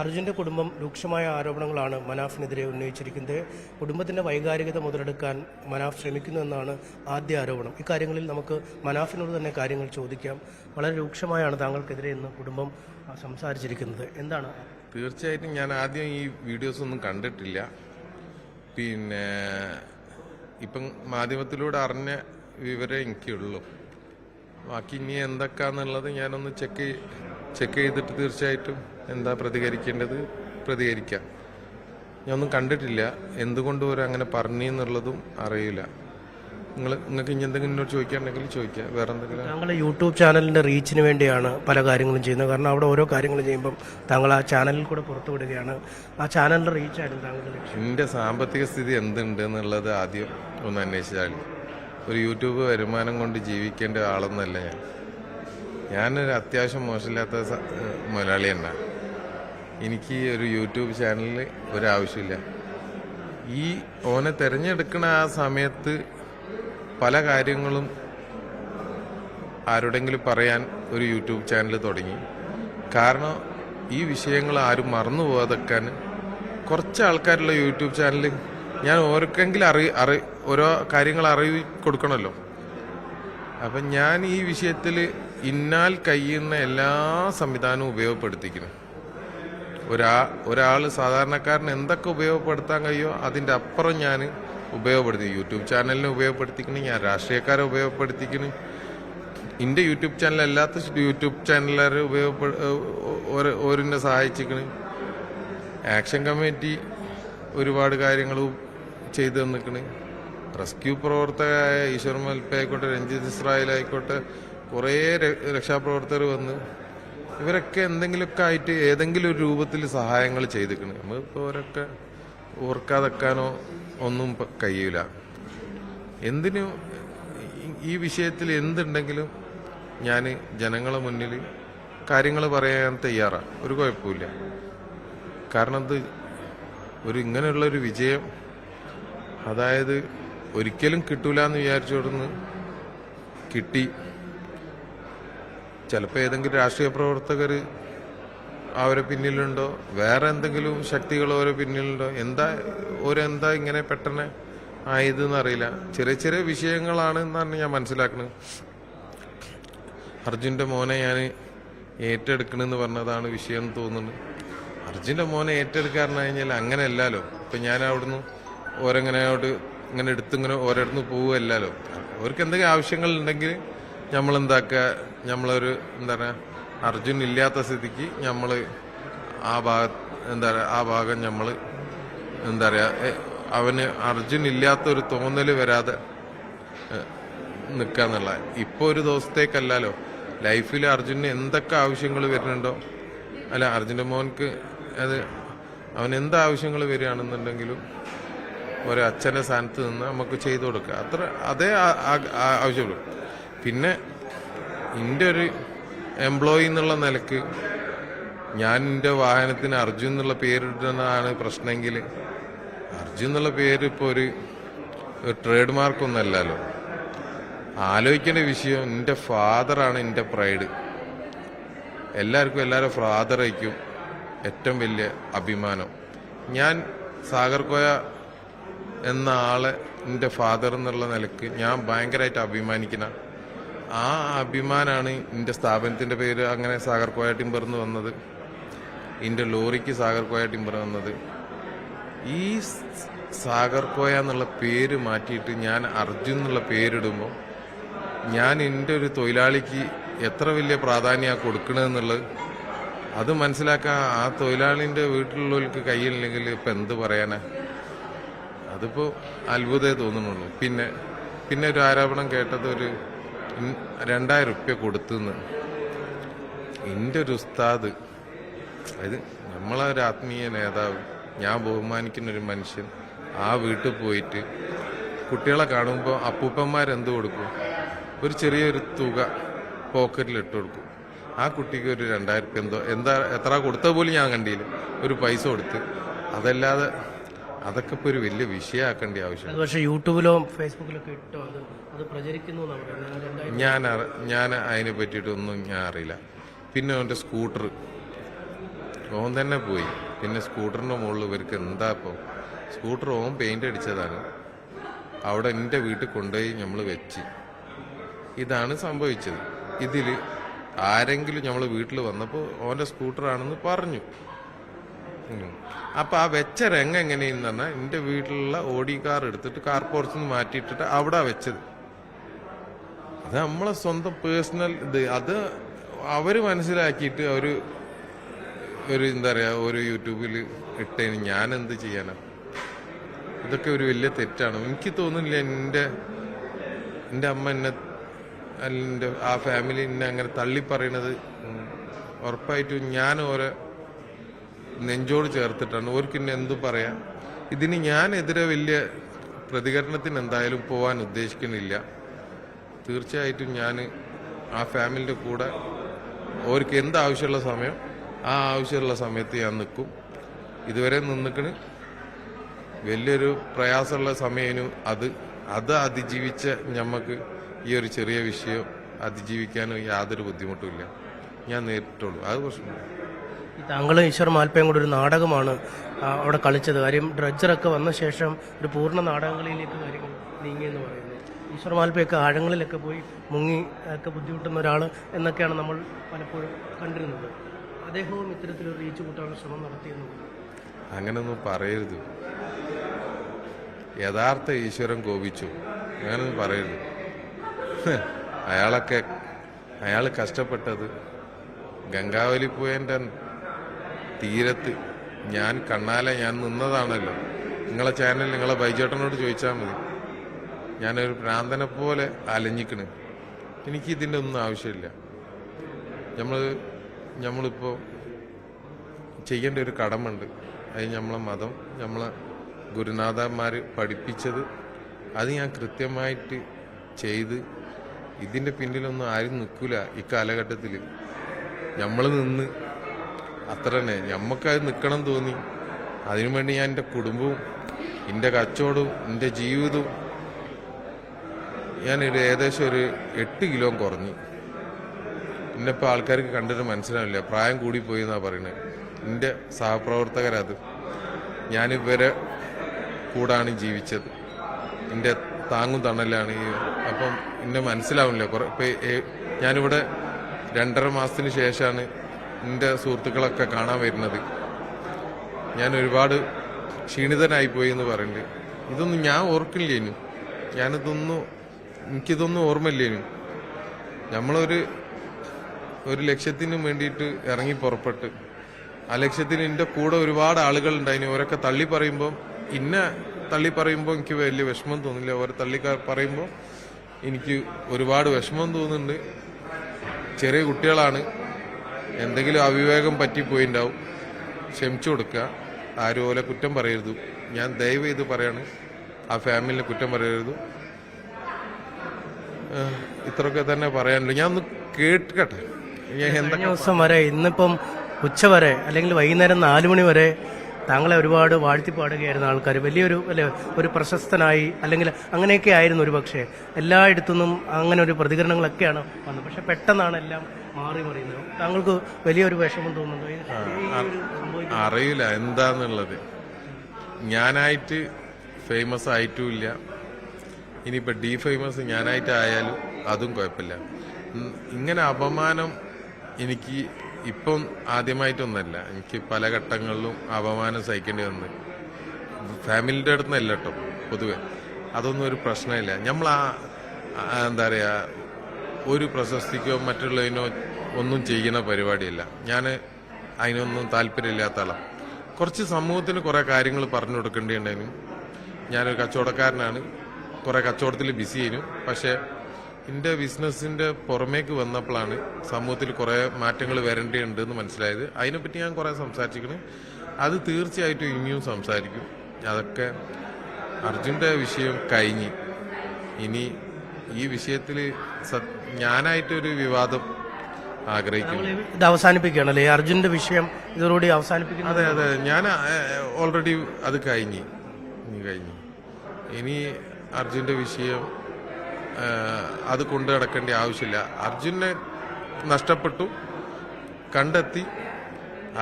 അർജുൻ്റെ കുടുംബം രൂക്ഷമായ ആരോപണങ്ങളാണ് മനാഫിനെതിരെ ഉന്നയിച്ചിരിക്കുന്നത്. കുടുംബത്തിൻ്റെ വൈകാരികത മുതലെടുക്കാൻ മനാഫ് ശ്രമിക്കുന്നുവെന്നാണ് ആദ്യ ആരോപണം. ഇക്കാര്യങ്ങളിൽ നമുക്ക് മനാഫിനോട് തന്നെ കാര്യങ്ങൾ ചോദിക്കാം. വളരെ രൂക്ഷമായാണ് താങ്കൾക്കെതിരെ ഇന്ന് കുടുംബം സംസാരിച്ചിരിക്കുന്നത്. എന്താണ്? തീർച്ചയായിട്ടും ഞാൻ ആദ്യം ഈ വീഡിയോസ് ഒന്നും കണ്ടിട്ടില്ല. പിന്നെ ഇപ്പം മാധ്യമത്തിലൂടെ അറിഞ്ഞ വിവരം എനിക്കുള്ളൂ. ബാക്കി ഇനി എന്തൊക്കെയാണെന്നുള്ളത് ഞാനൊന്ന് ചെക്ക് ചെയ്തിട്ട് തീർച്ചയായിട്ടും എന്താ പ്രതികരിക്കേണ്ടത് പ്രതികരിക്കാം. ഞാനൊന്നും കണ്ടിട്ടില്ല. എന്തുകൊണ്ട് ഒരു അങ്ങനെ പറഞ്ഞെന്നുള്ളതും അറിയില്ല. നിങ്ങൾക്ക് ഇനി എന്തെങ്കിലും എന്നോട് ചോദിക്കാനുണ്ടെങ്കിൽ ചോദിക്കാം. വേറെ എന്തെങ്കിലും? താങ്കൾ യൂട്യൂബ് ചാനലിൻ്റെ റീച്ചിന് വേണ്ടിയാണ് പല കാര്യങ്ങളും ചെയ്യുന്നത്. കാരണം അവിടെ ഓരോ കാര്യങ്ങളും ചെയ്യുമ്പം താങ്കൾ ആ ചാനലിൽ കൂടെ പുറത്തുവിടുകയാണ്. ആ ചാനലിൻ്റെ റീച്ചായിരുന്നു താങ്കളുടെ ലക്ഷ്യം. എൻ്റെ സാമ്പത്തിക സ്ഥിതി എന്തുണ്ട് എന്നുള്ളത് ആദ്യം ഒന്ന് അന്വേഷിച്ചാൽ. ഒരു യൂട്യൂബ് വരുമാനം കൊണ്ട് ജീവിക്കേണ്ട ആളൊന്നല്ല ഞാനൊരു അത്യാവശ്യം മോശമില്ലാത്ത മുതലാളി തന്നെ. എനിക്ക് ഒരു യൂട്യൂബ് ചാനലിൽ ഒരാവശ്യമില്ല. ഈ ഓനെ തിരഞ്ഞെടുക്കുന്ന ആ സമയത്ത് പല കാര്യങ്ങളും ആരോടെങ്കിലും പറയാൻ ഒരു യൂട്യൂബ് ചാനൽ തുടങ്ങി. കാരണം ഈ വിഷയങ്ങൾ ആരും മറന്നു പോകാതെക്കാൻ കുറച്ച് ആൾക്കാരുള്ള യൂട്യൂബ് ചാനൽ ഞാൻ ഓർക്കെങ്കിലും ഓരോ കാര്യങ്ങൾ അറിയി കൊടുക്കണമല്ലോ. അപ്പം ഞാൻ ഈ വിഷയത്തിൽ ഇന്നാൽ കഴിയുന്ന എല്ലാ സംവിധാനവും ഉപയോഗപ്പെടുത്തിക്കണം. ഒരാൾ സാധാരണക്കാരന് എന്തൊക്കെ ഉപയോഗപ്പെടുത്താൻ കഴിയുമോ അതിൻ്റെ അപ്പുറം ഞാൻ ഉപയോഗപ്പെടുത്തി. യൂട്യൂബ് ചാനലിനെ ഉപയോഗപ്പെടുത്തിക്കണം, ഞാൻ രാഷ്ട്രീയക്കാരെ ഉപയോഗപ്പെടുത്തിക്കണം. എൻ്റെ യൂട്യൂബ് ചാനൽ അല്ലാത്ത യൂട്യൂബ് ചാനലുകാരെ ഓരോന്നെ സഹായിച്ചിക്കണം. ആക്ഷൻ കമ്മിറ്റി ഒരുപാട് കാര്യങ്ങൾ ചെയ്തു തന്നിക്കണ്. റെസ്ക്യൂ പ്രവർത്തകരായ ഈശ്വർ മൽപ്പ ആയിക്കോട്ടെ, രഞ്ജിത്ത് ഇസ്രായേൽ ആയിക്കോട്ടെ, കുറേ രക്ഷാപ്രവർത്തകർ വന്ന് ഇവരൊക്കെ എന്തെങ്കിലുമൊക്കെ ആയിട്ട് ഏതെങ്കിലും ഒരു രൂപത്തിൽ സഹായങ്ങൾ ചെയ്തിക്കണ്. നമ്മളിപ്പോൾ അവരൊക്കെ ഓർക്കാതെക്കാനോ ഒന്നും കഴിയൂല. എന്തിനും ഈ വിഷയത്തിൽ എന്തുണ്ടെങ്കിലും ഞാൻ ജനങ്ങളെ മുന്നിൽ കാര്യങ്ങൾ പറയാൻ തയ്യാറാണ്. ഒരു കുഴപ്പമില്ല. കാരണം ഇങ്ങനെയുള്ളൊരു വിജയം അതായത് ഒരിക്കലും കിട്ടൂല എന്ന് വിചാരിച്ചോടുന്ന് കിട്ടി. ചിലപ്പോൾ ഏതെങ്കിലും രാഷ്ട്രീയ പ്രവർത്തകർ അവരെ പിന്നിലുണ്ടോ, വേറെ എന്തെങ്കിലും ശക്തികൾ അവരെ പിന്നിലുണ്ടോ, എന്താ ഇങ്ങനെ പെട്ടെന്ന് ആയതെന്ന് അറിയില്ല. ചെറിയ ചെറിയ വിഷയങ്ങളാണ് എന്നാണ് ഞാൻ മനസ്സിലാക്കുന്നത്. അർജുൻ്റെ മോനെ ഞാൻ ഏറ്റെടുക്കണമെന്ന് പറഞ്ഞതാണ് വിഷയം എന്ന് തോന്നുന്നു. അർജുൻ്റെ മോനെ ഏറ്റെടുക്കാറെന്ന് കഴിഞ്ഞാൽ അങ്ങനെ അല്ലല്ലോ. ഇപ്പം ഞാൻ അവിടുന്ന് ഇങ്ങനെ എടുത്തിങ്ങനെ ഓരോടന്ന് പോവുകയല്ലല്ലോ. അവർക്ക് എന്തെങ്കിലും ആവശ്യങ്ങളുണ്ടെങ്കിൽ നമ്മളെന്താക്കുക, നമ്മളൊരു എന്താ പറയുക, അർജുൻ ഇല്ലാത്ത സ്ഥിതിക്ക് നമ്മൾ ആ ഭാഗം നമ്മൾ എന്താ പറയുക, അവന് അർജുൻ ഇല്ലാത്തൊരു തോന്നൽ വരാതെ നിൽക്കുക എന്നുള്ള. ഇപ്പോൾ ഒരു ദിവസത്തേക്കല്ലല്ലോ, ലൈഫിൽ അർജുന് എന്തൊക്കെ ആവശ്യങ്ങൾ വരുന്നുണ്ടോ, അല്ല അർജുൻ്റെ മോൻക്ക് അവൻ എന്താവശ്യങ്ങൾ വരികയാണെന്നുണ്ടെങ്കിലും ഒരച്ഛൻ്റെ സ്ഥാനത്ത് നിന്ന് നമുക്ക് ചെയ്തു കൊടുക്കുക. അതേ ആവശ്യമുള്ളൂ. പിന്നെ എൻ്റെ ഒരു എംപ്ലോയി എന്നുള്ള നിലക്ക് ഞാൻ എൻ്റെ വാഹനത്തിന് അർജുൻ എന്നുള്ള പേരിടുന്നതാണ് പ്രശ്നമെങ്കിൽ അർജുൻ എന്നുള്ള പേര് ഇപ്പോൾ ഒരു ട്രേഡ് മാർക്കൊന്നല്ലല്ലോ. ആലോചിക്കേണ്ട വിഷയം എൻ്റെ ഫാദറാണ് എൻ്റെ പ്രൈഡ്. എല്ലാവരുടെ ഫാദറായിരിക്കും ഏറ്റവും വലിയ അഭിമാനം. ഞാൻ സാഗർ കോയ എന്ന ആളെ എൻ്റെ ഫാദർ എന്നുള്ള നിലക്ക് ഞാൻ ഭയങ്കരമായിട്ട് അഭിമാനിക്കുന്ന ആ അഭിമാനാണ് എൻ്റെ സ്ഥാപനത്തിൻ്റെ പേര് അങ്ങനെ സാഗർ കോയ ടിമ്പർ എന്ന് വന്നത്, എൻ്റെ ലോറിക്ക് സാഗർ കോയ ടിമ്പർ വന്നത്. ഈ സാഗർ കോയ എന്നുള്ള പേര് മാറ്റിയിട്ട് ഞാൻ അർജുൻ എന്നുള്ള പേരിടുമ്പോൾ ഞാൻ എൻ്റെ ഒരു തൊഴിലാളിക്ക് എത്ര വലിയ പ്രാധാന്യമാണ് കൊടുക്കണമെന്നുള്ളത് അത് മനസ്സിലാക്കാൻ ആ തൊഴിലാളിൻ്റെ വീട്ടിലുള്ളവർക്ക് കയ്യില്ലെങ്കിൽ ഇപ്പം എന്ത് പറയാനാ. അതിപ്പോൾ അത്ഭുതമേ തോന്നുന്നുള്ളൂ. പിന്നെ ഒരു ആരോപണം കേട്ടത് ഒരു 2000 റുപ്യ കൊടുത്തുനിന്ന് എൻ്റെ ഒരു ഉസ്താദ്, അതായത് നമ്മളൊരു ആത്മീയ നേതാവ്, ഞാൻ ബഹുമാനിക്കുന്നൊരു മനുഷ്യൻ ആ വീട്ടിൽ പോയിട്ട് കുട്ടികളെ കാണുമ്പോൾ അപ്പൂപ്പന്മാരെന്ത് കൊടുക്കും, ഒരു ചെറിയൊരു തുക പോക്കറ്റിൽ ഇട്ട് കൊടുക്കും. ആ കുട്ടിക്ക് ഒരു 2000 റുപ്യ എത്ര കൊടുത്ത പോലും ഞാൻ കണ്ടില്ല, ഒരു പൈസ കൊടുത്ത്. അതല്ലാതെ അതൊക്കെ ഇപ്പോൾ ഒരു വലിയ വിഷയമാക്കേണ്ട ആവശ്യം. പക്ഷേ യൂട്യൂബിലോ ഫേസ്ബുക്കിലൊക്കെ ഇട്ടോ അത് പ്രചരിക്കുന്നു. ഞാൻ അതിനെ പറ്റിയിട്ടൊന്നും ഞാൻ അറിയില്ല. പിന്നെ അവൻ്റെ സ്കൂട്ടർ ഓൻ തന്നെ പോയി. പിന്നെ സ്കൂട്ടറിൻ്റെ മുകളിൽ ഇവർക്ക് എന്താ ഇപ്പോൾ, സ്കൂട്ടർ ഓൻ പെയിൻ്റ് അടിച്ചതാണ്, അവിടെ എൻ്റെ വീട്ടിൽ കൊണ്ടുപോയി നമ്മൾ വെച്ച്. ഇതാണ് സംഭവിച്ചത്. ഇതിൽ ആരെങ്കിലും നമ്മൾ വീട്ടിൽ വന്നപ്പോൾ ഓൻ്റെ സ്കൂട്ടറാണെന്ന് പറഞ്ഞു. അപ്പം ആ വെച്ച രംഗ എങ്ങനെയെന്ന് പറഞ്ഞാൽ എൻ്റെ വീട്ടിലുള്ള ഓടി കാർ എടുത്തിട്ട് കാർ പോർച്ചിൽ നിന്ന് മാറ്റിയിട്ടിട്ട് അവിടെ വെച്ചത്. അത് നമ്മളെ സ്വന്തം പേഴ്സണൽ ഇത്. അത് അവർ മനസ്സിലാക്കിയിട്ട് ഒരു എന്താ പറയുക, ഒരു യൂട്യൂബിൽ ഇട്ടതിന് ഞാൻ എന്ത് ചെയ്യാനാ? ഇതൊക്കെ ഒരു വലിയ തെറ്റാണ്. എനിക്ക് തോന്നുന്നില്ല എൻ്റെ അമ്മ എന്നെ എൻ്റെ ആ ഫാമിലി എന്നെ അങ്ങനെ തള്ളിപ്പറയണത്. ഉറപ്പായിട്ടും ഞാൻ ഓരോ നെഞ്ചോട് ചേർത്തിട്ടാണ്. ഓർക്ക് എന്നെ എന്തും പറയാം. ഇതിന് ഞാനെതിരെ വലിയ പ്രതികരണത്തിന് എന്തായാലും പോകാൻ ഉദ്ദേശിക്കുന്നില്ല. തീർച്ചയായിട്ടും ഞാൻ ആ ഫാമിലിൻ്റെ കൂടെ ഓർക്ക് എന്താവശ്യമുള്ള സമയം ആ ആവശ്യമുള്ള സമയത്ത് ഞാൻ നിൽക്കും. ഇതുവരെ നിന്നിക്കണ്. വലിയൊരു പ്രയാസമുള്ള സമയനു അത് അതിജീവിച്ച ഞമ്മക്ക് ഈ ഒരു ചെറിയ വിഷയം അതിജീവിക്കാനും യാതൊരു ബുദ്ധിമുട്ടുമില്ല. ഞാൻ നേരിട്ടുള്ളൂ. അത് പ്രശ്നമില്ല. താങ്കളും ഈശ്വർ മാൽപ്പയും കൂടെ ഒരു നാടകമാണ് അവിടെ കളിച്ചത്. കാര്യം ഡ്രഡ്ജറൊക്കെ വന്ന ശേഷം ഒരു പൂർണ്ണ നാടകങ്ങളിലേക്ക് കാര്യങ്ങൾ നീങ്ങിയെന്ന് പറയുന്നു. ഈശ്വർ മാൽപ്പയൊക്കെ ആഴങ്ങളിലൊക്കെ പോയി മുങ്ങി ഒക്കെ ബുദ്ധിമുട്ടുന്ന ഒരാൾ എന്നൊക്കെയാണ് നമ്മൾ പലപ്പോഴും കണ്ടിരുന്നത്. അദ്ദേഹവും ഇത്തരത്തിലൊരു റീച്ച് കൂട്ടാനുള്ള ശ്രമം നടത്തിയെന്ന്. അങ്ങനൊന്നും പറയരുത്. യഥാർത്ഥ ഈശ്വരൻ കോപിച്ചു, അങ്ങനൊന്നും പറയരുത്. അയാൾ കഷ്ടപ്പെട്ടത് ഗംഗാവലി പോയതിൻ്റെ തീരത്ത് ഞാൻ നിന്നതാണല്ലോ. നിങ്ങളെ ചാനൽ നിങ്ങളെ ബൈജേട്ടനോട് ചോദിച്ചാൽ മതി. ഞാനൊരു ഭ്രാന്തനെ പോലെ അലഞ്ഞിക്കണ്. എനിക്കിതിൻ്റെ ഒന്നും ആവശ്യമില്ല. നമ്മളിപ്പോൾ ചെയ്യേണ്ട ഒരു കടമുണ്ട്. അത് നമ്മളെ മതം, നമ്മളെ ഗുരുനാഥന്മാർ പഠിപ്പിച്ചത് അത് ഞാൻ കൃത്യമായിട്ട് ചെയ്ത് ഇതിൻ്റെ പിന്നിലൊന്നും ആരും നിൽക്കില്ല ഈ കാലഘട്ടത്തിൽ. നമ്മൾ നിന്ന് അത്ര തന്നെ. നമുക്കത് നിൽക്കണം തോന്നി. അതിനുവേണ്ടി ഞാൻ എൻ്റെ കുടുംബവും എൻ്റെ കച്ചവടവും എൻ്റെ ജീവിതവും ഞാനൊരു ഏകദേശം ഒരു 8 കിലോ കുറഞ്ഞു. എന്നെപ്പോൾ ആൾക്കാർക്ക് കണ്ടിട്ട് മനസ്സിലാവില്ല, പ്രായം കൂടിപ്പോയി എന്നാണ് പറയുന്നത്. എൻ്റെ സഹപ്രവർത്തകരത്. ഞാനിവരെ കൂടാണ് ജീവിച്ചത്. എൻ്റെ താങ്ങും തണലാണ്. അപ്പം എന്നെ മനസ്സിലാവില്ല. ഞാനിവിടെ 2.5 മാസത്തിന് ശേഷമാണ് എൻ്റെ സുഹൃത്തുക്കളൊക്കെ കാണാൻ വരുന്നത്. ഞാൻ ഒരുപാട് ക്ഷീണിതനായിപ്പോയി എന്ന് പറയുന്നുണ്ട്. ഇതൊന്നും ഞാൻ ഓർക്കില്ലേനു. എനിക്കിതൊന്നും ഓർമ്മയില്ലേനു. ഒരു ലക്ഷ്യത്തിന് വേണ്ടിയിട്ട് ഇറങ്ങി പുറപ്പെട്ട് ആ ലക്ഷ്യത്തിന് എൻ്റെ കൂടെ ഒരുപാട് ആളുകളുണ്ടായിന്. ഓരൊക്കെ തള്ളി പറയുമ്പോൾ എനിക്ക് വലിയ വിഷമം തോന്നില്ല. ഓരോ പറയുമ്പോൾ എനിക്ക് ഒരുപാട് വിഷമം തോന്നുന്നുണ്ട്. ചെറിയ കുട്ടികളാണ്, എന്തെങ്കിലും അവിവേകം പറ്റിപ്പോയിണ്ടാവും. ക്ഷമിച്ചു കൊടുക്കുക. ആരും ഓലെ കുറ്റം പറയരുത്. ഞാൻ ദയവ് ചെയ്ത് പറയാണ്, ആ ഫാമിലിനെ കുറ്റം പറയരുത്. ഇത്രയൊക്കെ തന്നെ പറയാനുള്ളൂ. ഞാൻ ഒന്ന് കേട്ടെ. കഴിഞ്ഞ ദിവസം വരെ, ഇന്നിപ്പം ഉച്ചവരെ അല്ലെങ്കിൽ വൈകുന്നേരം 4 മണി വരെ താങ്കളെ ഒരുപാട് വാഴ്ത്തിപ്പാടുകയായിരുന്ന ആൾക്കാർ. ഒരു പ്രശസ്തനായി അല്ലെങ്കിൽ അങ്ങനെയൊക്കെ ആയിരുന്നു. ഒരു പക്ഷേ എല്ലായിടത്തുനിന്നും അങ്ങനെ ഒരു പ്രതികരണങ്ങളൊക്കെയാണ് വന്നത്. പക്ഷെ പെട്ടെന്നാണ് എല്ലാം മാറി മറിയുന്നത്. താങ്കൾക്ക് വലിയൊരു വിഷമം തോന്നുന്നുണ്ടോ? അറിയില്ല എന്താന്നുള്ളത്. ഞാനായിട്ട് ഫേമസ് ആയിട്ടുമില്ല. ഇനിയിപ്പോൾ ഫേമസ് ഞാനായിട്ട് ആയാലും അതും കുഴപ്പമില്ല. ഇങ്ങനെ അപമാനം എനിക്ക് ഇപ്പം ആദ്യമായിട്ടൊന്നല്ല. എനിക്ക് പല ഘട്ടങ്ങളിലും അപമാനം സഹിക്കേണ്ടി വന്ന്. ഫാമിലിൻ്റെ അടുത്ത് നിന്നല്ല കേട്ടോ, പൊതുവെ അതൊന്നും ഒരു പ്രശ്നമില്ല. നമ്മൾ എന്താ പറയുക, ഒരു പ്രശസ്തിക്കോ മറ്റുള്ളതിനോ ഒന്നും ചെയ്യുന്ന പരിപാടിയല്ല. ഞാൻ അതിനൊന്നും താല്പര്യമില്ലാത്ത ആളാണ്. കുറച്ച് സമൂഹത്തിന് കുറേ കാര്യങ്ങൾ പറഞ്ഞു കൊടുക്കേണ്ടിയുണ്ടായിരുന്നു. ഞാനൊരു കച്ചവടക്കാരനാണ്, കുറേ കച്ചവടത്തിൽ ബിസി ആയിരുന്നു. പക്ഷേ എൻ്റെ ബിസിനസ്സിൻ്റെ പുറമേക്ക് വന്നപ്പോഴാണ് സമൂഹത്തിൽ കുറേ മാറ്റങ്ങൾ വരേണ്ടതുണ്ട് എന്ന് മനസ്സിലായത്. അതിനെപ്പറ്റി ഞാൻ കുറേ സംസാരിച്ചിരിക്കുന്നു. അത് തീർച്ചയായിട്ടും ഇനിയും സംസാരിക്കും. അതൊക്കെ അർജുൻ്റെ വിഷയം കഴിഞ്ഞ് ഇനി ഈ വിഷയത്തിൽ ഞാനായിട്ടൊരു വിവാദം ആഗ്രഹിക്കുന്നു. ഇത് അവസാനിപ്പിക്കുകയാണല്ലേ അർജുൻ്റെ വിഷയം? ഇതോടുകൂടി അവസാനിപ്പിക്കുന്നു? അതെ, ഞാൻ ഓൾറെഡി അത് കഴിഞ്ഞു. ഇനി അർജുൻ്റെ വിഷയം അത് കൊണ്ടു നടക്കേണ്ട ആവശ്യമില്ല. അർജുനെ നഷ്ടപ്പെട്ടു, കണ്ടെത്തി.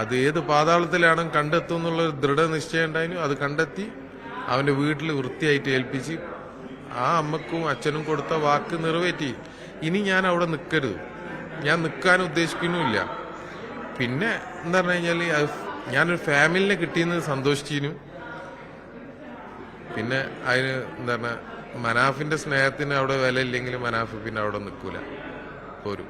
അത് ഏത് പാതാളത്തിലാണ് കണ്ടെത്തും എന്നുള്ളൊരു ദൃഢനിശ്ചയം ഉണ്ടായിരുന്നു. അത് കണ്ടെത്തി അവൻ്റെ വീട്ടിൽ വൃത്തിയായിട്ട് ഏൽപ്പിച്ച് ആ അമ്മക്കും അച്ഛനും കൊടുത്ത വാക്ക് നിറവേറ്റി. ഇനി ഞാൻ അവിടെ നിൽക്കരുത്, ഞാൻ നിൽക്കാൻ ഉദ്ദേശിക്കുന്നുമില്ല. പിന്നെ എന്താ പറഞ്ഞു കഴിഞ്ഞാൽ ഞാനൊരു ഫാമിലിനെ കിട്ടിയെന്ന് സന്തോഷിച്ചിരുന്നു. പിന്നെ അതിന് എന്താ പറഞ്ഞ മനാഫിന്റെ സ്നേഹത്തിന് അവിടെ വില ഇല്ലെങ്കിൽ മനാഫ് പിന്നെ അവിടെ നിൽക്കൂല, പോരും.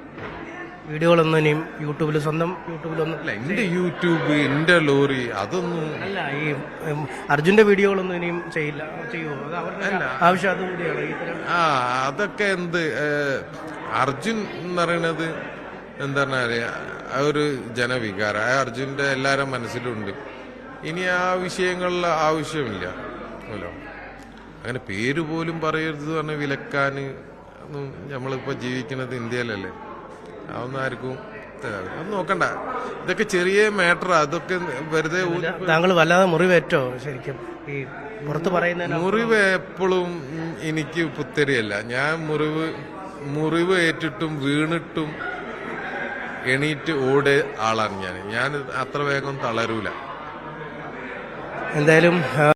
വീഡിയോകളൊന്നും ഇനിയും യൂട്യൂബിൽ സ്വന്തം യൂട്യൂബിലൊന്നും അല്ല, എന്റെ യൂട്യൂബ്, എന്റെ ലോറി, അതൊന്നും അല്ല. ഈ അർജുന്റെ വീഡിയോകളൊന്നും ഇനിയും ചെയ്യുമോ? അത് അവരുടെ ആവശ്യം അതുകൂടിയാണ് ഇത്തരം. അതൊക്കെ അർജുൻ എന്ന് പറയുന്നത് എന്താ പറയാ, ആ ഒരു ജനവികാരം ആ അർജുന്റെ എല്ലാവരും മനസ്സിലുണ്ട്. ഇനി ആ വിഷയങ്ങളിൽ ആവശ്യമില്ല അല്ലോ. അങ്ങനെ പേര് പോലും പറയരുത് പറഞ്ഞ വിലക്കാൻ നമ്മളിപ്പോ ജീവിക്കുന്നത് ഇന്ത്യയിലല്ലേ. അതൊന്നും ആർക്കും അത് നോക്കണ്ട. ഇതൊക്കെ ചെറിയ മാറ്ററാ. അതൊക്കെ വെറുതെ താങ്കൾ വല്ലാതെ മുറിവേറ്റോ ശരിക്കും ഈ പുറത്ത് പറയുന്ന? മുറിവ് എപ്പോഴും എനിക്ക് പുത്തരിയല്ല. ഞാൻ മുറിവ് ഏറ്റിട്ടും വീണിട്ടും എണീറ്റ് ഓടെ ആളാണ് ഞാൻ അത്ര വേഗം തളരൂല. എന്തായാലും